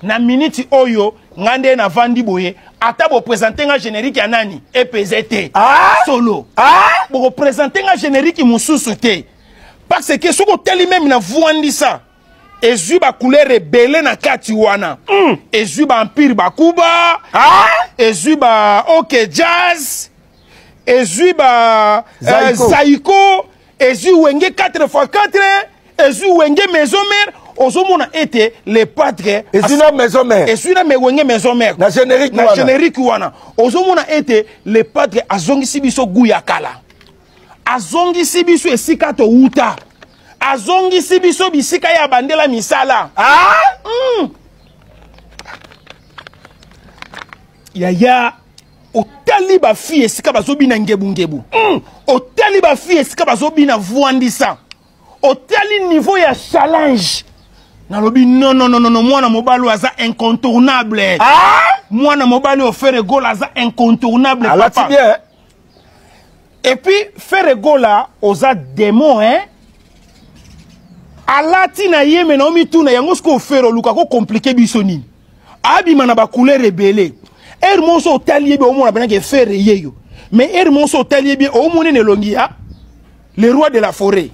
na minute oyo ngande na vandi boye ata bo présenter un générique ya nani EPZT solo bo présenter un générique mususu te parce que soko teli même na vuandi ça ezui ba couleur rebelle na kati wana ezui ba empire ba kuba ezui ba OK jazz ezui ba Zaiko ezui wenge 4x4 ezui wenge maison mère ozomona été les padres ezina maison mère ezina me wenge maison mère na générique wana ozomona été les padres azongisi biso guya kala azongisi biso esika to uta azongisi biso bisika ya bandela misala yaya otali ba fille esika bazobina ngebu otali ba fille esika bazobina vuandisa otali niveau ya challenge nalobi non mwana mobali aza incontournable mwana mobali o faire goal aza incontournable papa bien. Et puis faire goal oza démon alati na yeme na omi tuna yango sko faire luka ko compliqué bisoni abi mana ba couleur rebelle moso otali be omona bana ke faire yeyo mais moso otali be omoni ne longia le roi de la forêt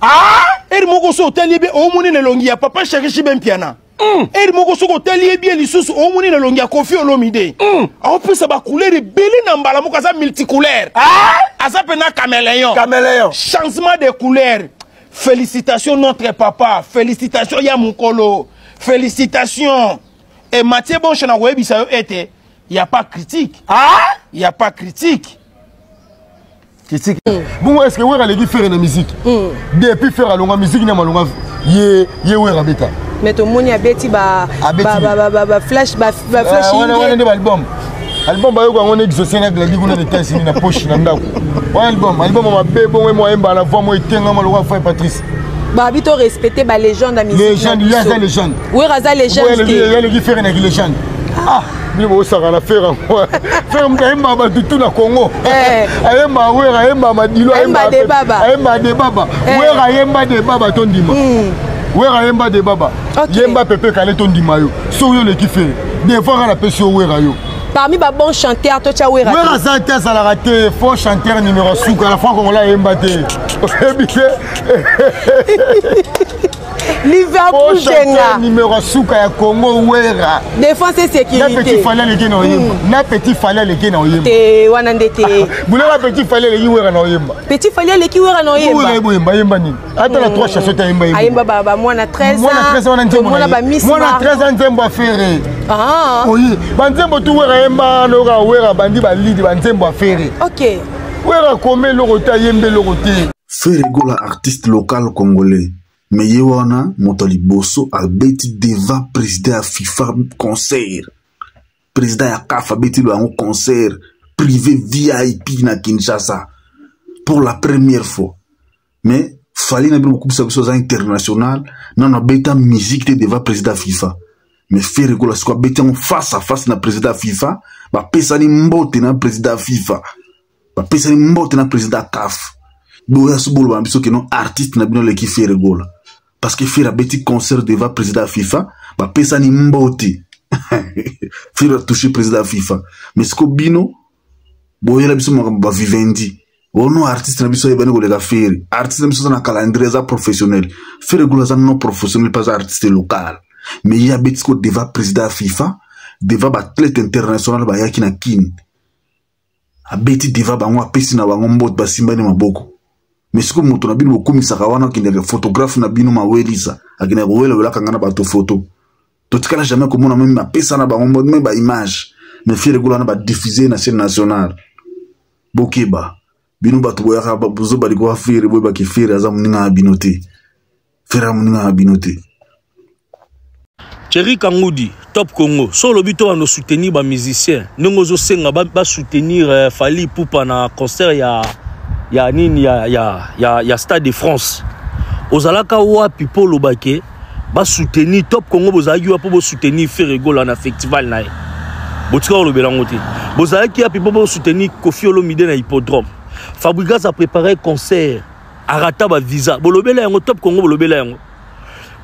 moko so otali be omoni ne longia papa cherche ben piana moko so otali be lisusu omoni ne longia Koffi Olomide en plus ba couleur rebelle na mbala moko za multicouleur asa pena caméléon changement de couleur. Félicitations notre papa, félicitations Yamukolo, félicitations. Et Mathieu Bonchana Webi ça était, il y a pas critique. Il y a pas critique. Critique. Bon est-ce que vous allez faire une musique depuis faire la musique na malonga ye wera beta. Mais to moni abeti ba flash album ba yoko ngone exaucer na gladi kuna netasi na poche na ndako. Album ma bebo moi mba na voix moi etenga malonga frère Patrice. Ba bito respecter ba légende da musique. Légende, il y a des légendes. Oui, raza légende. Il y a les faire une légende. Bibo saka na faire quoi? Faire mba ba tout na Congo. Ayemba wera ayemba madilo ayemba de baba. Wera ayemba de baba tondima. Wera ayemba de baba. Yemba pepe kale tondima yo. So yo le kife. Des fois la pesio wera yo. Parmi les bons chanteurs, tu as ouéra. Wera Zanta ça la raté, faux chanteur numéro souk à la fois qu'on l'a embatté. Liverpool chanteur numéro souk à Congo Wera. Défense et sécurité. Na petit fallait les gars na petit fallait les gars na te wanandete. Boule la petit fallait les Wera na yemba. Petit fallait les qui Wera na yemba. Yemba ni. Attends la trois chasseurs ta yemba. Ayemba baba moi na 13 ans. Moi na 13 ans on ba miss. Moi na 13 ans nzembo faire. Oui. Banzembo tu Wera yemba no ga Wera bandi ba lead banzembo faire. OK. Wera comme le rota yembe le roté. Ferregola artiste local congolais. Mais yewana motoli bosso a beti deva président à FIFA concert. Président ya CAF a beti lo un concert privé VIP na Kinshasa pour la première fois. Mais fallait na beaucoup de choses internationales non a beta musique te deva président FIFA. Mais Ferregola soit beti en face à face na président FIFA, ba pesa ni mbote na président FIFA. Ba pesa ni mbote na président CAF. Boya subolo ba biso que non artiste na bino le ki Ferregola. Parce que faire un petit concert devant le président FIFA, bah pesa ni mboti. Faire toucher président FIFA. Mais ce que bino, boye la biso ma vivendi. Ono artiste na biso yebani ko lega faire. Artiste na biso na calendrier za professionnel. Faire gola za non professionnel pas artiste local. Mais il y a beti ko devant président FIFA, devant athlète international ba yaki na kin. A beti devant ba ngwa pesi na bango mbot ba simba ni maboko. Mais si comme on a bien beaucoup mis ça qui est photographe na bino ma welisa akina wela wela kangana ba to photo to tikala jamais comme on a même ma pesa na ba même ba image mais Ferregola na ba diffuser na scène nationale bokeba bino ba to boya ba buzo ba liko afire boy ba ki fere aza muninga binote fera muninga binote. Thierry Kangoudi Top Congo solo bito no soutenir ba musicien nongozo senga ba soutenir Fally Ipupa na concert ya nini ya Stade de France ozalaka wa people lobake ba soutenir Top Congo bozaki wa po soutenir Ferregola na festival na botika lobela ngote bozaki ya people bo soutenir Koffi Olomide na hippodrome Fabregas a préparé concert arata ba visa bolobela yango Top Congo bolobela yango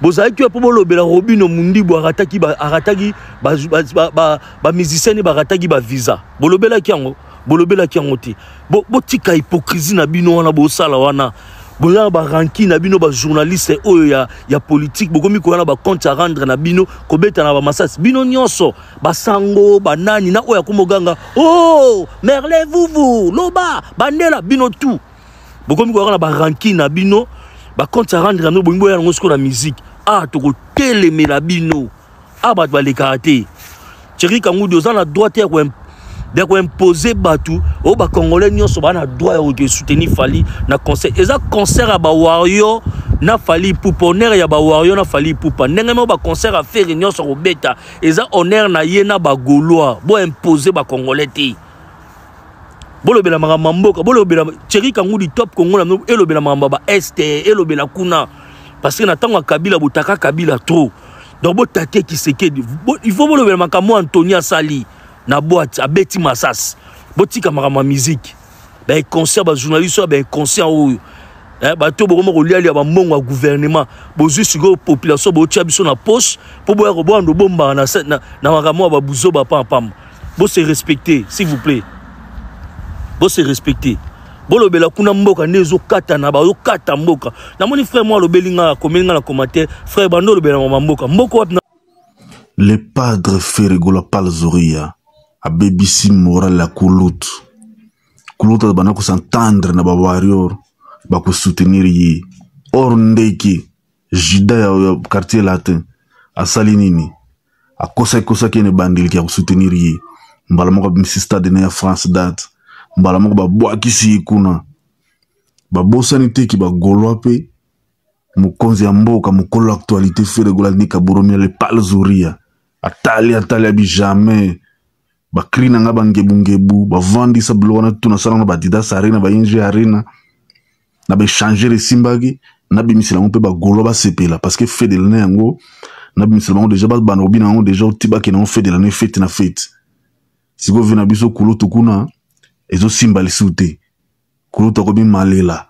bozalaki po bolobela Robino Mundibo arataki ba musicien ba arataki ba visa bolobela kiango te botika hypocrisie na bino wana bosala wana boya ba ranking na bino ba journaliste oyo ya politique bokomi ko wana ba compte à rendre na bino kobeta na ba masasi bino nyonso ba sango ba nani na oya komoganga oh merle vous loba bandela bino tout bokomi ko wana ba ranking na bino ba compte à rendre na bino boyimbo ya ngosiko na musique toko telemela bino ba ba le karaté Thierry Kangudi oza na droit ya ko imposer batu o ba congolais nyonso ba na droit ya soutenir Fally na concert eza concert ya ba Wario na Fally Ipupa honneur ya ba Wario na Fally Ipupa ndenge mo ba concert a faire nyonso ko beta eza honneur na ye na ba Gaulois bo imposer ba congolais te bolobela makamba mboka bolobela Thierry Kangudi top Congo na elobela makamba ba este elobela kuna parce que na tango Kabila botaka Kabila trop donc botake Kisekedi il faut bolobela makamba Antonia Sali na boîte a beti masas botika makamba musique ba concert ba journaliste ba conscient oyo ba to bokomo ko liali ba mbongo gouvernement bozu siko population bo tia biso na poche po boya ko bondo bomba na makamba ba buzo ba pam bo se respecter s'il vous plaît bo se respecter bolobela kuna mboka nezo kata na ba yo kata mboka na moni frère moi lobelinga komelinga na commentaire frère bando lobela mboka le padre Ferregola Palzoria a BBC moral la Kulutu bana ko s'entendre na ba warrior ba ko soutenir yi or ndeki jida ya quartier latin a salinini a kosa ki ne bandil ki a soutenir yi mbala moko bimsi stade na France date mbala moko ba bwakisi kuna ba bosanité ki ba golwa pe mukonzi ya mboka mukolo actualité Ferregola ni kaburomia le Palzoria atali bi jamais ba krina nga bangebu ba vandi sa blona tuna sala ba Adidas arena ba Inge arena na ba changer le simbagi na bimisela ngo pe ba golo ba sepela parce que fait de l'année yango na bimisela ngo déjà ba banobi na ngo déjà utiba ke na fait de l'année fête na fête siko vina biso Kulutu kuna ezo simbali sute Kulutu ko bi malela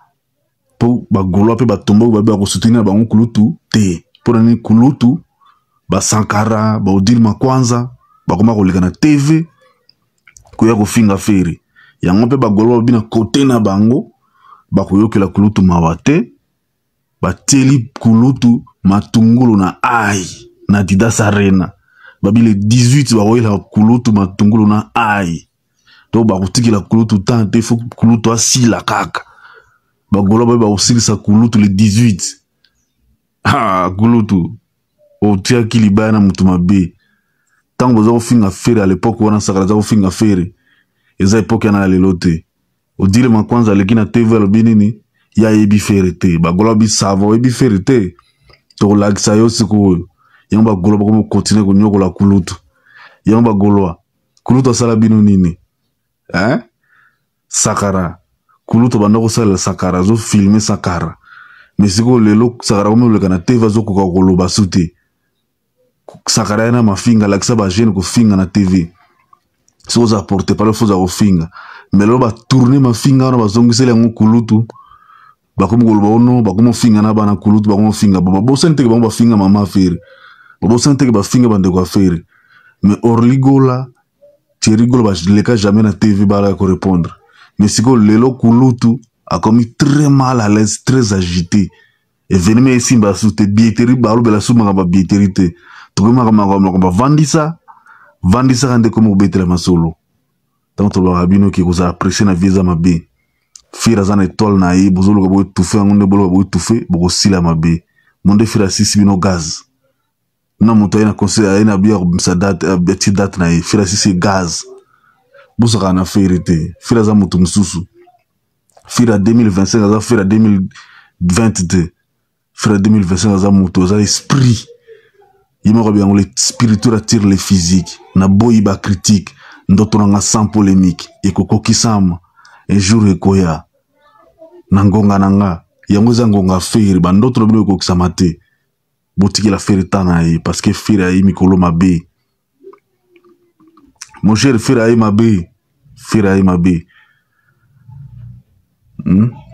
po ba golo pe ba tombo ba ko soutenir ba ngo Kulutu te pour ni Kulutu ba Sankara ba Odilma kwanza ba koma ko leka na TV ko ya ko finga feri yango pe ba golo bina côté na bango ba ko yokela Kulutu mawate ba teli Kulutu matungulu na ai na Adidas arena ba bile 18 ba koyela Kulutu matungulu na ai to ba kutikila Kulutu tante fo Kulutu asila kaka ba golo ba osilisa Kulutu le 18 Kulutu o tia kilibana mutuma be tant bozo ko finga fere à l'époque wana sakala ko finga fere eza époque na lelote o dire ma kwanza lekina TV lo binini ya yebi fere te ba golo bi savo yebi fere te to lagisa yo siko yamba golo ko continue ko nyoko la Kulutu yamba golo Kulutu sala bino nini Sakara Kulutu bandako sala Sakara zo filmer Sakara mais siko lelo Sakara ko le kana TV zo ko golo basute Sakara na mafinga lakisa ba jeune ko finga na TV so za porter par le faux za finga mais lo ba tourner mafinga na ba zongisela ngo Kulutu ba ko ngolo ba ono ba ko finga na ba na Kulutu ba ko finga ba bo sente ke ba finga mama fere bo sente ke ba finga bande ko fere mais Orligola Thierry Gola ba leka jamais na TV ba ko répondre mais siko lelo Kulutu a commis très mal à l'aise très agité et venez ici ba sous te billetterie ba lo bela sous ma ba billetterie te Tuguma kama vandisa kande komo betela masolo tant to rabino ki koza apprécier na visa mabe fira zana étoile na yi bozolo ko tufe ngonde bolo bo tufe boko sila mabe monde fira sisi bino gaz na moto ina conseil ina biya sa date beti date na yi fira sisi gaz bosaka na ferité fira za mutu mususu fira 2025 za fira 2022 fira 2025 za mutu za esprit Yimoro bien le spirituel attire les physiques na boyi ba critique ndoto nga sans polémique et koko kisama un jour ekoya nangonga nanga yango zangonga faire ba ndoto lo ko kisama te botiki la faire tana yi parce que faire yi mikolo mabe mon cher faire yi mabe faire yi mabe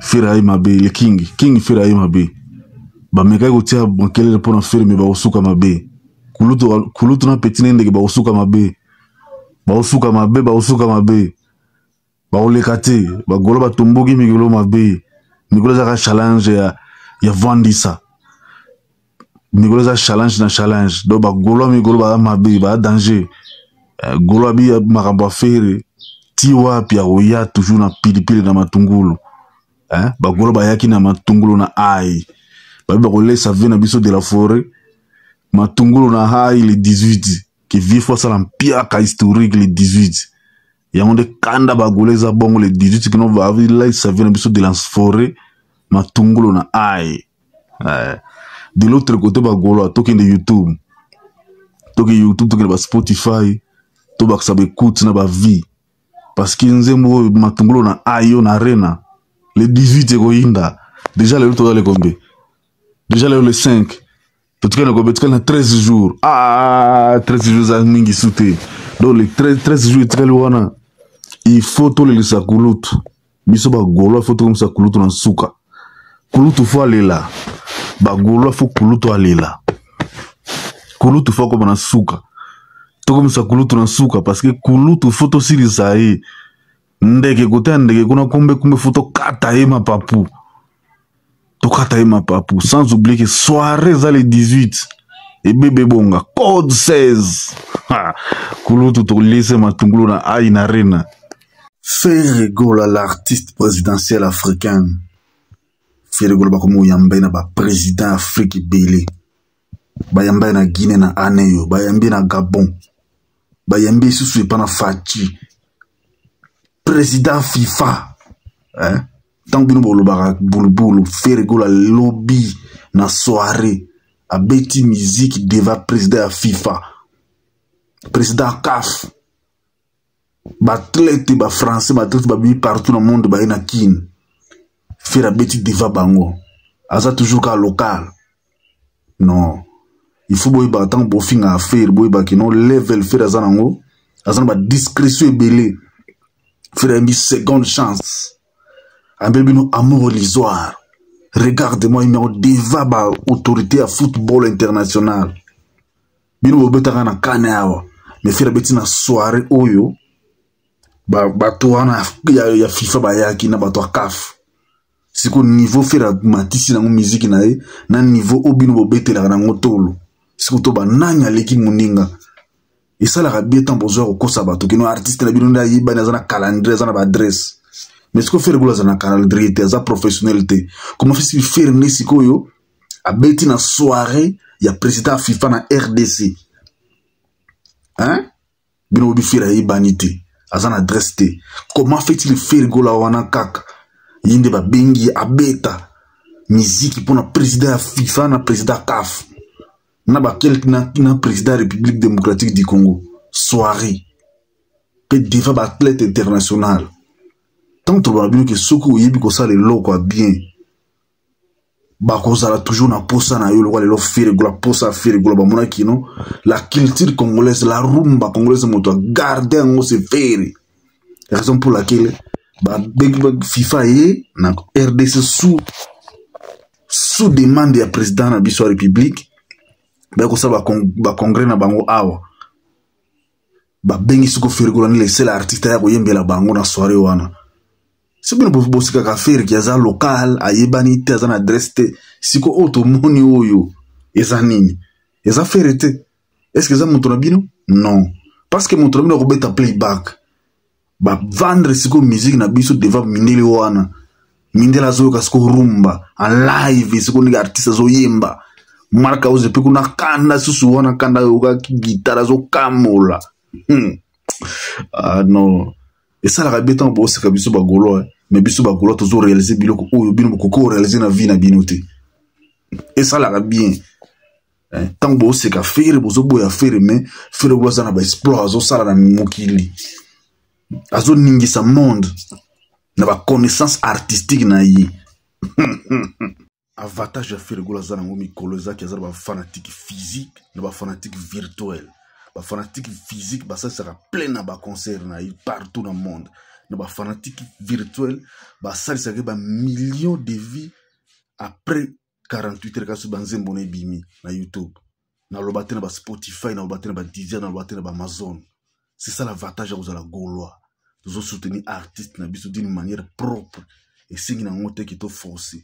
faire yi mabe le king faire yi mabe bameka kotia bankelele mpona ferme bakosuka mabe kulutu na peti nendeke bakosuka mabe bakoleka te bagolo batomboki mikolo mabe mikolo ezaka challenge ya vandisa mikolo eza challenge donc bagolo mikolo baza mabe baza danger golo abi makambo afere ti wapi akoya toujours na pilipili na matungulu bagolo bayaki na matungulu na ai babi bakolesa ve na biso de la forêt matungulu na ai le 18 ke vie fois sala mpiaka historique le 18 yango nde kanda bagolo eza bongo le 18 kino bavilesa ve na biso de la forêt matungulu na ai de l'autre côté bagolo atokende YouTube tokende ba Spotify to bakisa baécoute na bavie parce que nzembo matungulu na ayo na arena le 18 ekoyinda déjà le toza le combien déjà le 5 totikana na combien totikana na 13 jours 13 jours za mingi sute donc le 13 jours etikali wana il faut tolelisa kulutu biso bagolo il faut tokomisa kulutu na suka kulutu fo alela bagolo fo kulutu alela kulutu fo akoma na suka tokomisa kulutu na suka parce que kulutu fo tosilisa ye ndeke kote ndeke kuna kumbe fo tokata ye mapapu sans oublier que soirée za le 18 et bébé bonga code 16 kulutu tolise matungulu na ai na rena Ferregola l'artiste présidentiel africain Ferregola bakomo yambe na ba président Afrique belé bayambe na Guinée na aneyo bayambe na Gabon bayambe susu pana Fachi président FIFA tant bino bolo baka bulbulu Ferregola lobby na soirée a beti musique devant président FIFA président CAF batlete ba français batlete ba bi partout dans le monde ba ina kin faire a beti devant bango aza toujours ka local non il faut boy ba tant bo finga affaire boy ba ki non level faire azanango azana ba discrétion belé faire une seconde chance ambelbino amour illusoire regarde-moi il devant ba autorité à football international bino bobeta na kaneawa mais faire beti na soirée oyo bato wana ya FIFA bayaki na bato CAF siko niveau faire matisi na musique na ye na niveau obino bobetela na ngotolo siko to bananya leki muninga esala ka bien temps besoin ko kosa bato kino artiste na bino nda yiba na zana calendrier zana ba adresse mais siko faire gola zana calendrier te za professionnalité comment faire ne siko yo a beti na soirée ya président FIFA na RDC bino obi faire yibanité azana adresse te comment fait-il faire gola wana kaka yinde ba bengi abeta musique pour na président FIFA na président CAF na ba quelqu'un na président République démocratique du Congo soirée pe devant ba athlète international tant trop bien que soko yebi ko ça le loko bien ba ko ça toujours na posa na yo le faire gola posa faire gola ba mona kino la culture congolaise la rumba congolaise moto garder ngo se faire raison pour laquelle ba FIFA et na RDC sous demande ya président na biso république ba ko ça ba congrès na bango awa ba bengi suko Ferregola ni laisser l'artiste ya ko yembela bango na soirée wana c'est bien pour bosika ka faire ki aza local ayebani te aza na adresse te siko auto moni oyo eza nini eza faire te est-ce que ça montona bino non parce que montona bino ko beta playback ba vendre siko musique na biso devant mindele wana mindela zo kasiko rumba en live siko ni artiste zo yemba marka oze pe kuna kanda susu wana kanda yoga guitare zo kamola non et ça la rabeta bo se kabiso bagolo mais biso bagolo to zo réaliser biloko oyo bino ko réaliser na vie na binote et ça la bien tant bo se ka faire bozo boya faire mais faire boza na ba exploit zo sala na mokili azo ningisa monde na ba connaissance artistique na yi avantage ya Ferregola za na ngomi koloza ki azala ba fanatique physique na ba fanatique virtuel ba fanatique physique ba ça sera plein na ba concert na yi partout dans le monde na ba fanatique virtuel ba ça sera ba millions de vies après 48 heures kaso banzembo na bimi na YouTube. Na lobate na ba Spotify, na lobate na ba Deezer, na lobate na ba Amazon. C'est ça l'avantage à vous à la Gaulois. Nous allons soutenir artistes na biso d'une manière propre. Et c'est une montée qui te force.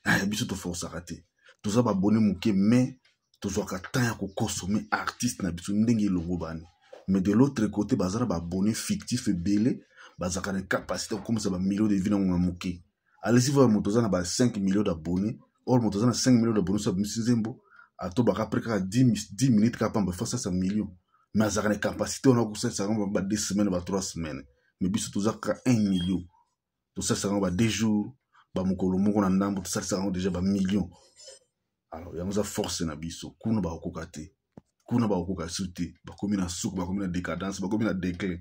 Ah, biso te force à rater. Nous allons abonner mouké, mais nous allons consommer artistes na biso ndenge longo bani. Mais de l'autre côté, bazara ba abonné fictif et belé, bazara une capacité comme ça ba millions de vues na mouké. Allez-y voir motozana ba 5 millions d'abonnés. Or motozana 5 millions d'abonnés sur Missizembo. À toi, après 10 minutes, capable de faire ça 100 millions. Mais à la capacité, on a ça, ça va 2 semaines, 3 semaines. Mais bis tout ça, 1 million. Tout ça, ça va 2 jours. Bah, mon colomo, on a un tout ça, ça va déjà 1 million. Alors, il y a une force na biso. Kuna ba okokate. Kuna ba okokasute. Ba komi na souk, ba komi na décadence, ba komi na déclin.